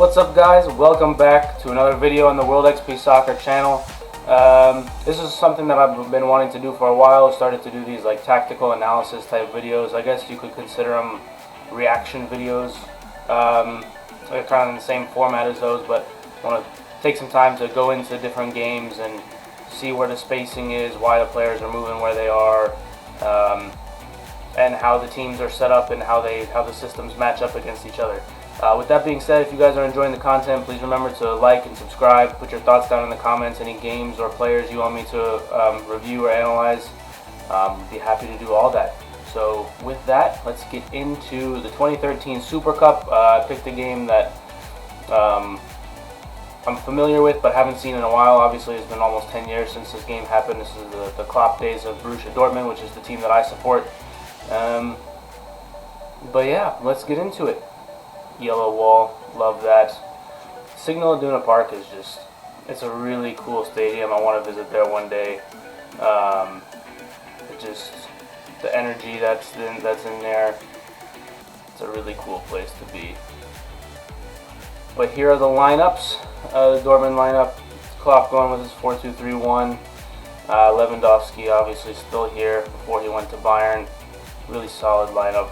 What's up, guys? Welcome back to another video on the WXPS Soccer channel. This is something that I've been wanting to do for a while. I started to do these like tactical analysis type videos. I guess you could consider them reaction videos. They're kind of in the same format as those, but I want to take some time to go into different games and see where the spacing is, why the players are moving where they are, and how the teams are set up and how the systems match up against each other. With that being said, if you guys are enjoying the content, please remember to like and subscribe. Put your thoughts down in the comments, any games or players you want me to review or analyze. Be happy to do all that. So with that, let's get into the 2013 Super Cup. I picked a game that I'm familiar with but haven't seen in a while. Obviously, it's been almost 10 years since this game happened. This is the Klopp days of Borussia Dortmund, which is the team that I support. But yeah, let's get into it. Yellow wall, love that. Signal Iduna Park is it's a really cool stadium. I want to visit there one day. The energy that's in there, it's a really cool place to be. But here are the lineups. The Dortmund lineup, Klopp going with his 4-2-3-1. Lewandowski obviously still here before he went to Bayern. Really solid lineup.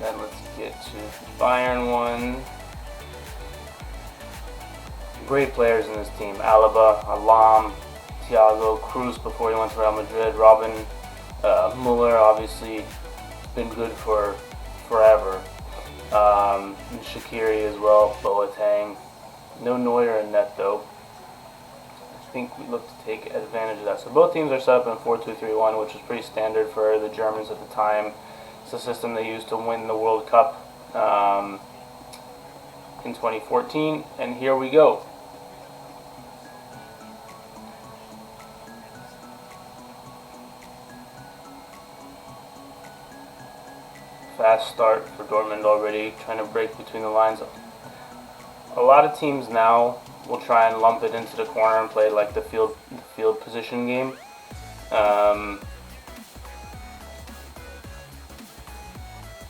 Then let's get to the Bayern one. Great players in this team. Alaba, Alam, Thiago, Cruz before he went to Real Madrid, Robin, Muller obviously been good for forever. Shaqiri as well, Boateng. No Neuer in net though. I think we look to take advantage of that. So both teams are set up in 4-2-3-1, which is pretty standard for the Germans at the time. It's a system they used to win the World Cup in 2014, and here we go. Fast start for Dortmund already, trying to break between the lines. A lot of teams now will try and lump it into the corner and play like the field position game.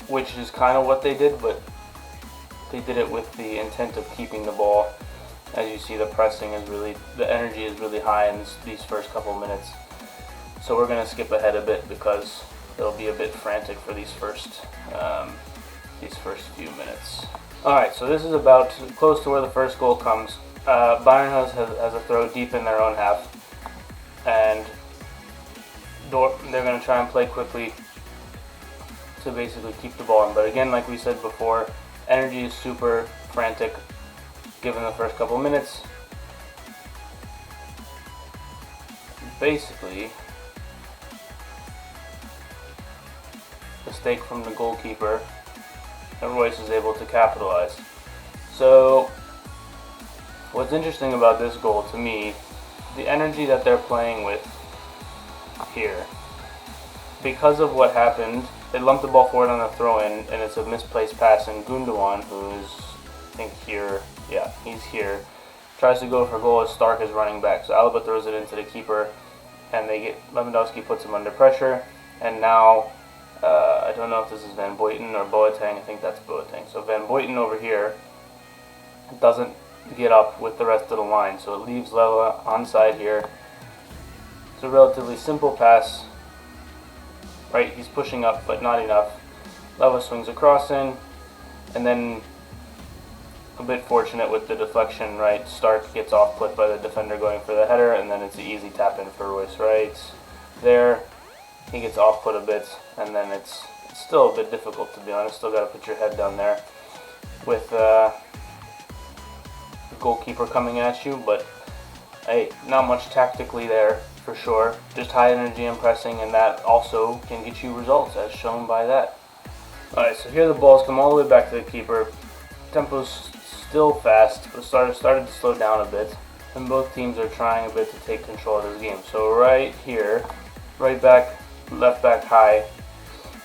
Which is kind of what they did, but they did it with the intent of keeping the ball. As you see, the pressing is the energy is really high in these first couple minutes. So we're going to skip ahead a bit because it'll be a bit frantic for these first few minutes. Alright, so this is about close to where the first goal comes. Bayern has a throw deep in their own half, and they're going to try and play quickly to basically keep the ball in. But again, like we said before, energy is super frantic given the first couple minutes. Basically, mistake from the goalkeeper, and Royce is able to capitalize. So what's interesting about this goal to me, the energy that they're playing with here, because of what happened. They lumped the ball forward on a throw-in, and it's a misplaced pass, and Gundogan, who's, I think here, yeah, he's here, tries to go for goal as Stark is running back. So Alaba throws it into the keeper, and Lewandowski puts him under pressure, and now, I don't know if this is Van Boyten or Boateng, I think that's Boateng. So Van Boyten over here doesn't get up with the rest of the line, so it leaves Lewa onside here. It's a relatively simple pass. Right, he's pushing up, but not enough. Lewa swings across in, and then a bit fortunate with the deflection, right? Stark gets off put by the defender going for the header, and then it's an easy tap in for Royce, right? There, he gets off put a bit, and then it's still a bit difficult, to be honest. Still got to put your head down there with the goalkeeper coming at you, but hey, not much tactically there. For sure, just high energy and pressing, and that also can get you results as shown by that. Alright, so here the balls come all the way back to the keeper. Tempo's still fast, but started to slow down a bit, and both teams are trying a bit to take control of this game. So right here, right back, left back high.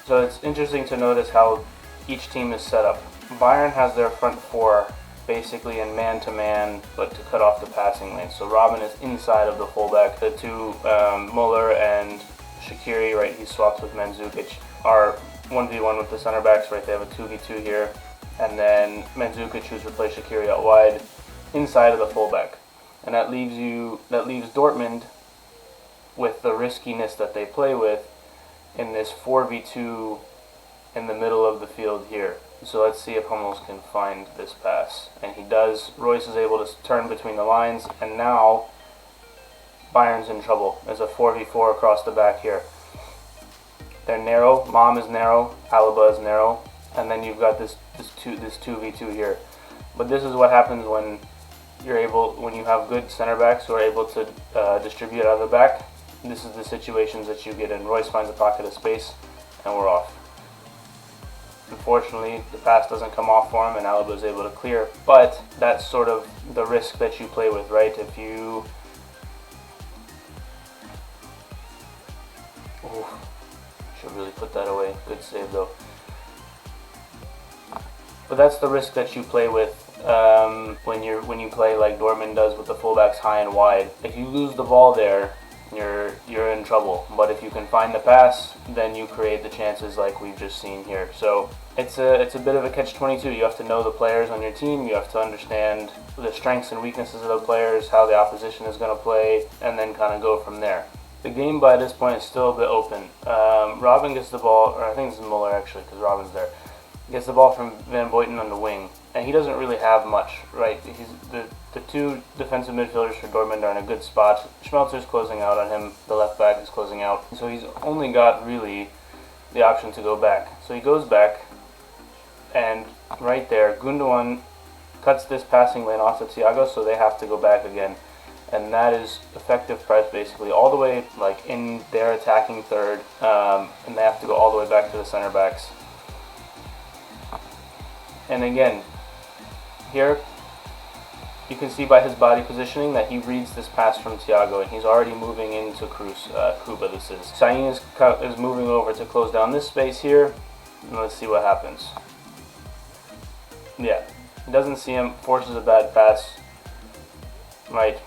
So it's interesting to notice how each team is set up. Bayern has their front four basically in man-to-man, but to cut off the passing lane. So Robin is inside of the fullback. The two, Muller and Shaqiri, right, he swaps with Mandzukic, are 1v1 with the center backs, right? They have a 2v2 here. and then Mandzukic who's replaced Shaqiri out wide inside of the fullback. And that leaves Dortmund with the riskiness that they play with in this 4v2 in the middle of the field here. So let's see if Hummels can find this pass. And he does. Royce is able to turn between the lines, and now Bayern's in trouble. There's a 4v4 across the back here. They're narrow. Mom is narrow. Alaba is narrow. And then you've got this 2v2 here. But this is what happens when you have good center backs who are able to distribute out of the back. This is the situations that you get in. Royce finds a pocket of space, and we're off. Unfortunately, the pass doesn't come off for him, and Alaba is able to clear. But that's sort of the risk that you play with, right? If you... Ooh, should really put that away. Good save, though. But that's the risk that you play with when you play like Dortmund does with the fullbacks high and wide. If you lose the ball there, you're in trouble. But if you can find the pass, then you create the chances like we've just seen here. So it's a bit of a catch-22. You have to know the players on your team. You have to understand the strengths and weaknesses of the players, how the opposition is going to play, and then kind of go from there. The game by this point is still a bit open. Robin gets the ball, or I think this is Muller actually, because Robin's there. Gets the ball from Van Boyten on the wing, and he doesn't really have much, right? The two defensive midfielders for Dortmund are in a good spot. Schmelzer's closing out on him, the left back is closing out, so he's only got really the option to go back. So he goes back, and right there, Gundogan cuts this passing lane off to Thiago, so they have to go back again. And that is effective press basically all the way like in their attacking third, and they have to go all the way back to the center backs. And again, here you can see by his body positioning that he reads this pass from Thiago, and he's already moving into Kuba. This is Sain is moving over to close down this space here, and let's see what happens. Yeah, he doesn't see him, forces a bad pass. Right,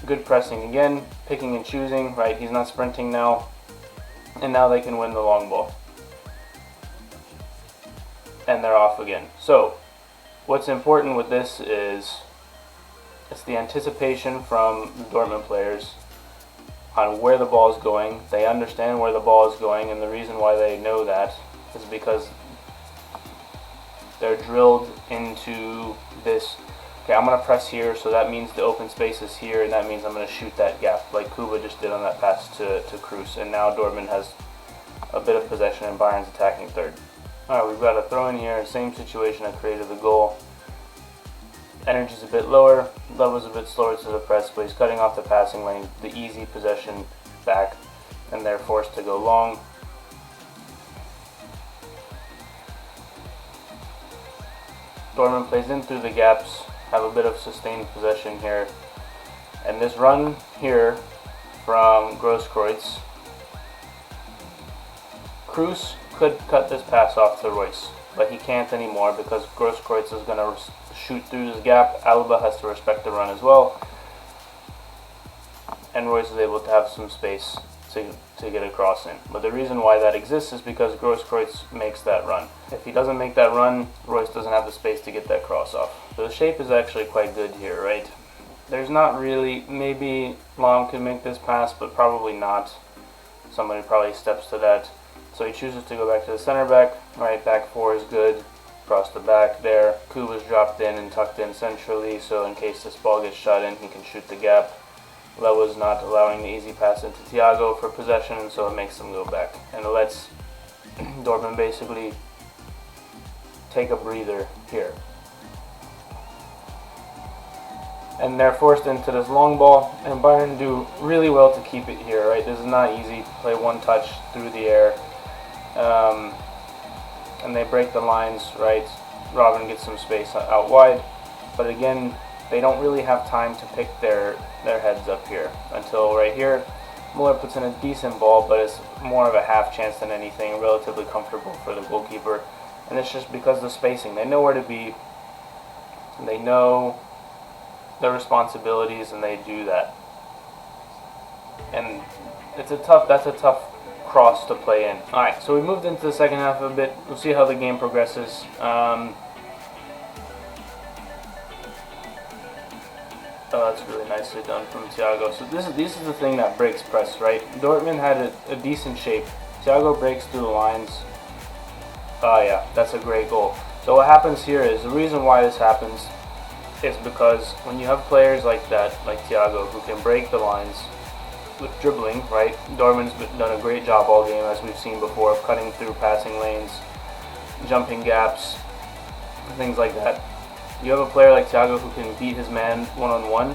good pressing again, picking and choosing. Right, he's not sprinting now, and now they can win the long ball. And they're off again. So what's important with this is it's the anticipation from the Dortmund players on where the ball is going. They understand where the ball is going, and the reason why they know that is because they're drilled into this. Okay, I'm going to press here, so that means the open space is here, and that means I'm going to shoot that gap like Kuba just did on that pass to Kroos. And now Dortmund has a bit of possession and Bayern's attacking third. Alright, we've got a throw in here, same situation that created the goal. Energy's a bit lower, level's a bit slower to the press, but he's cutting off the passing lane, the easy possession back, and they're forced to go long. Dortmund plays in through the gaps, have a bit of sustained possession here. And this run here from Grosskreutz, Kroos could cut this pass off to Royce, but he can't anymore because Grosskreutz is going to shoot through this gap. Alaba has to respect the run as well, and Royce is able to have some space to get a cross in. But the reason why that exists is because Grosskreutz makes that run. If he doesn't make that run, Royce doesn't have the space to get that cross off. So the shape is actually quite good here, right? There's not really, maybe Lahm could make this pass, but probably not. Somebody probably steps to that. So he chooses to go back to the center back. Right, back four is good. Across the back there. Kuba's dropped in and tucked in centrally, so in case this ball gets shot in, he can shoot the gap. Lewa's not allowing the easy pass into Thiago for possession, so it makes them go back. And it lets Dortmund basically take a breather here. And they're forced into this long ball, and Bayern do really well to keep it here, right? This is not easy to play one touch through the air. And they break the lines, right? Robin gets some space out wide, but again, they don't really have time to pick their heads up here until right here. Muller puts in a decent ball, but it's more of a half chance than anything, relatively comfortable for the goalkeeper. And it's just because of the spacing. They know where to be, they know their responsibilities, and they do that. And that's a tough cross to play in. Alright, so we moved into the second half a bit. We'll see how the game progresses. Oh, that's really nicely done from Thiago. So this is the thing that breaks press, right? Dortmund had a decent shape. Thiago breaks through the lines. Oh yeah, that's a great goal. So what happens here is, the reason why this happens is because when you have players like that, like Thiago, who can break the lines with dribbling, right? Dortmund's done a great job all game, as we've seen before, of cutting through passing lanes, jumping gaps, things like that. You have a player like Thiago who can beat his man one-on-one,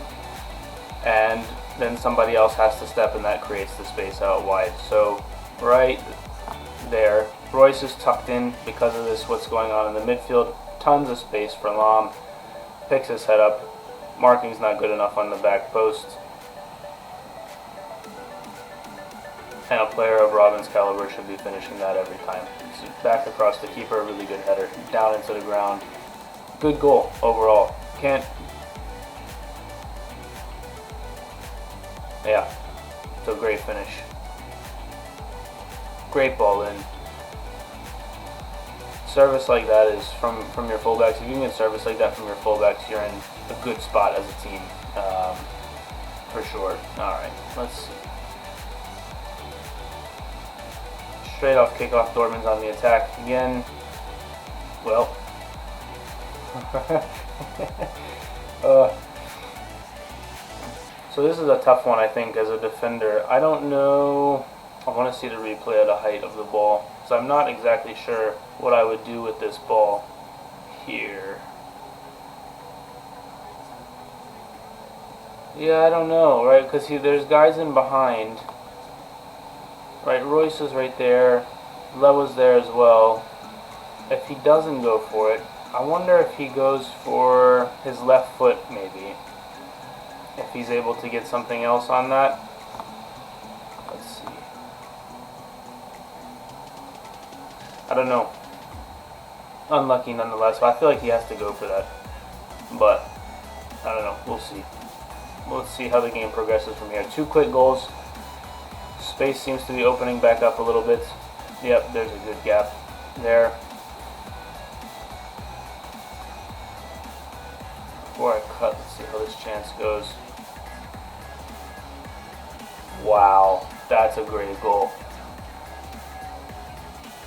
and then somebody else has to step, and that creates the space out wide. So right there, Royce is tucked in because of this, what's going on in the midfield. Tons of space for Lam. Picks his head up. Marking's not good enough on the back post. And a player of Robin's caliber should be finishing that every time. So back across the keeper, really good header. Down into the ground. Good goal overall. Yeah, it's a great finish. Great ball in. Service like that is from your fullbacks. If you can get service like that from your fullbacks, you're in a good spot as a team, for sure. All right, let's see. Straight off kickoff, Dortmund's on the attack again. Well, so this is a tough one, I think, as a defender. I don't know. I want to see the replay of the height of the ball, so I'm not exactly sure what I would do with this ball here. Yeah, I don't know, right? Because there's guys in behind. Right, Royce is right there. Lewa's there as well. If he doesn't go for it, I wonder if he goes for his left foot, maybe. If he's able to get something else on that. Let's see. I don't know. Unlucky nonetheless, but I feel like he has to go for that. But, I don't know. We'll see. Let's see how the game progresses from here. 2 quick goals. Space seems to be opening back up a little bit. Yep, there's a good gap there. Before I cut, let's see how this chance goes. Wow, that's a great goal.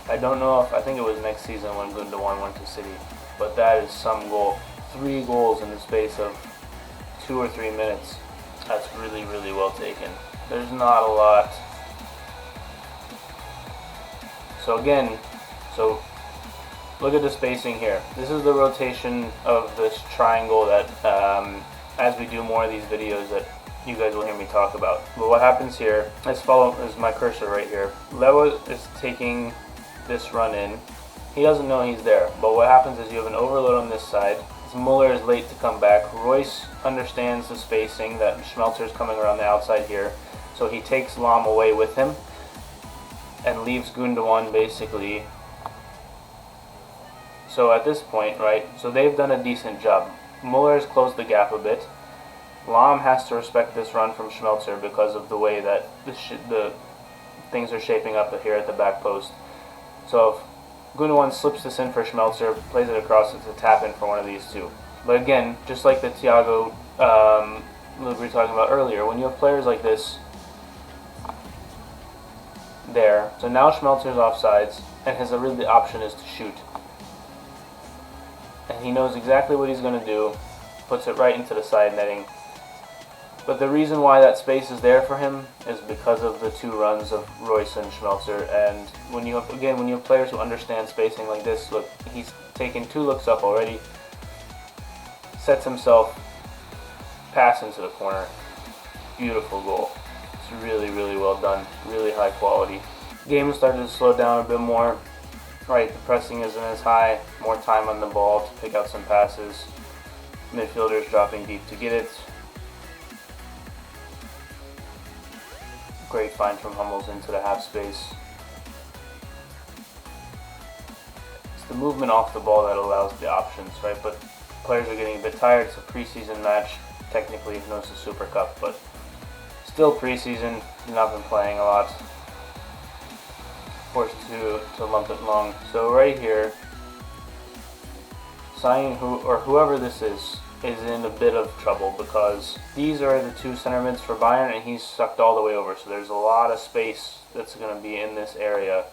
I don't know if, I think it was next season when Gundogan went to City, but that is some goal. 3 goals in the space of 2 or 3 minutes. That's really, really well taken. There's not a lot. So again, look at the spacing here. This is the rotation of this triangle that, as we do more of these videos, that you guys will hear me talk about. But what happens here, let's follow, is my cursor right here. Lewa is taking this run in. He doesn't know he's there, but what happens is you have an overload on this side. Muller is late to come back. Royce understands the spacing that Schmelzer's coming around the outside here, so he takes Lam away with him and leaves Gundogan basically. So at this point, right, so they've done a decent job. Muller has closed the gap a bit. Lam has to respect this run from Schmelzer because of the way that the things are shaping up here at the back post. So if Gundogan slips this in for Schmelzer, plays it across, it's a tap in for one of these two. But again, just like the Thiago we were talking about earlier, when you have players like this, there, so now Schmelzer's offsides, and his really option is to shoot. And he knows exactly what he's going to do, puts it right into the side netting. But the reason why that space is there for him is because of the 2 runs of Royce and Schmelzer. And when you have players who understand spacing like this, look, he's taken 2 looks up already, sets himself, pass into the corner. Beautiful goal. It's really, really well done. Really high quality. Game started to slow down a bit more. Right, the pressing isn't as high. More time on the ball to pick out some passes. Midfielders dropping deep to get it. Great find from Hummels into the half space. It's the movement off the ball that allows the options, right? But players are getting a bit tired. It's a preseason match. Technically, no, it's a Super Cup, but still preseason. Not been playing a lot. Forced to lump it long. So right here, whoever this is, is in a bit of trouble because these are the two center mids for Bayern, and he's sucked all the way over. So there's a lot of space that's going to be in this area.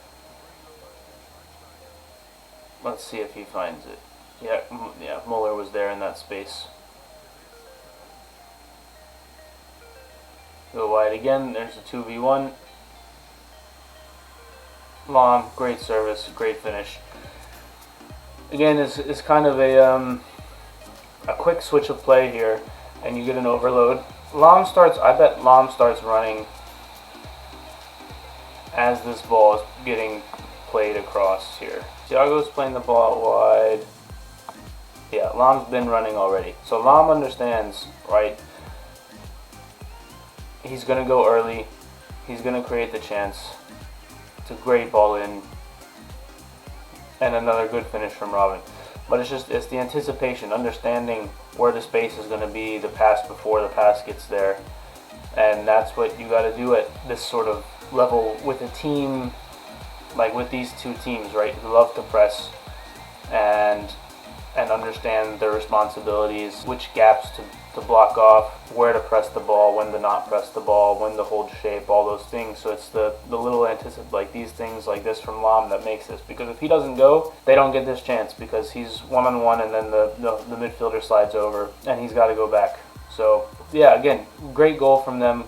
Let's see if he finds it. Yeah, Muller was there in that space. Go wide again. There's a 2v1. Lahm, great service, great finish. Again, it's kind of a quick switch of play here, and you get an overload. I bet Lahm starts running as this ball is getting played across here. Thiago's playing the ball out wide. Yeah, Lahm's been running already. So Lahm understands, right? He's going to go early. He's going to create the chance. It's a great ball in. And another good finish from Robin. But it's the anticipation, understanding where the space is going to be, the pass before the pass gets there. And that's what you got to do at this sort of level with a team, like with these two teams, right, who love to press and understand their responsibilities, which gaps to block off, where to press the ball, when to not press the ball, when to hold shape, all those things. So it's the little like these things like this from Lahm that makes this, because if he doesn't go, they don't get this chance because he's one-on-one and then the midfielder slides over and he's got to go back. So yeah, again, great goal from them.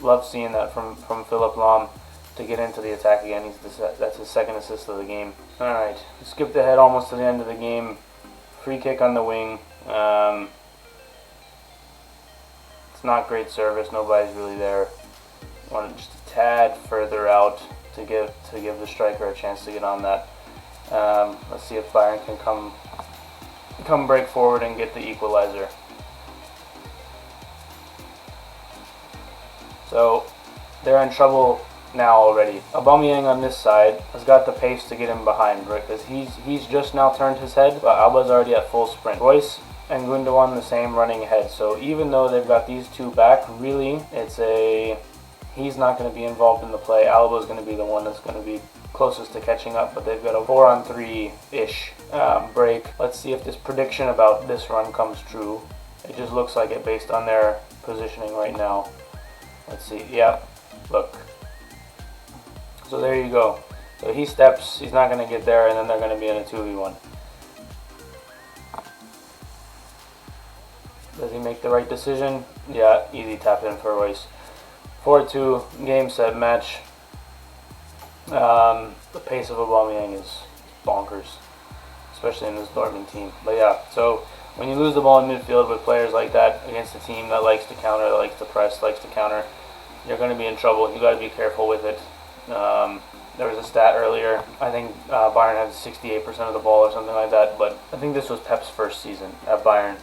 Love seeing that from Philipp Lahm to get into the attack again. That's his second assist of the game. Alright, skipped ahead almost to the end of the game. Free kick on the wing. It's not great service. Nobody's really there. Want it just a tad further out to give the striker a chance to get on that. Let's see if Bayern can come break forward and get the equalizer. So they're in trouble now already. Aubameyang on this side has got the pace to get him behind, right? Because he's just now turned his head, but Alba's already at full sprint. Royce and Gundogan the same running ahead. So even though they've got these two back, really he's not going to be involved in the play. Alba's going to be the one that's going to be closest to catching up, but they've got a 4-on-3-ish break. Let's see if this prediction about this run comes true. It just looks like it based on their positioning right now. Let's see. Yeah, look. So there you go. So he steps, he's not going to get there, and then they're going to be in a 2v1. Does he make the right decision? Yeah, easy tap in for Royce. 4-2, game, set, match. The pace of Aubameyang is bonkers, especially in this Dortmund team. But yeah, so when you lose the ball in midfield with players like that against a team that likes to counter, that likes to press, likes to counter, you're going to be in trouble. You got to be careful with it. There was a stat earlier. I think Bayern had 68% of the ball or something like that. But I think this was Pep's first season at Bayern.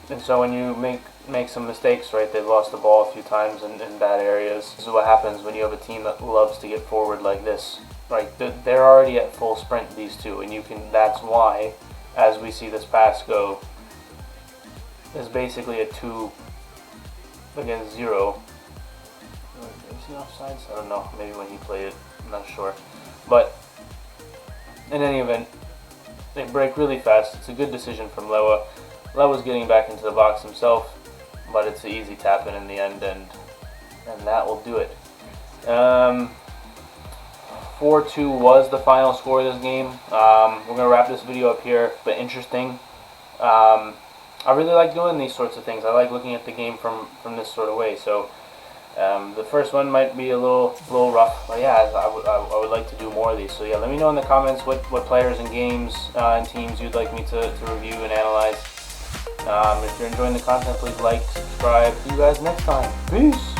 And so when you make some mistakes, right, they've lost the ball a few times in bad areas. This is what happens when you have a team that loves to get forward like this. Right, they're already at full sprint, these two, and that's why, as we see this pass go, there's basically a 2 against 0. Is he offsides? I don't know. Maybe when he played it. I'm not sure. But in any event, they break really fast. It's a good decision from Lewa. Lewa's getting back into the box himself, but it's an easy tap in the end, and that will do it. 4-2 was the final score of this game. We're going to wrap this video up here, but interesting. I really like doing these sorts of things. I like looking at the game from this sort of way. So the first one might be a little rough, but yeah, I would like to do more of these. So yeah, let me know in the comments what players and games and teams you'd like me to review and analyze. If you're enjoying the content, please like, subscribe. See you guys next time. Peace!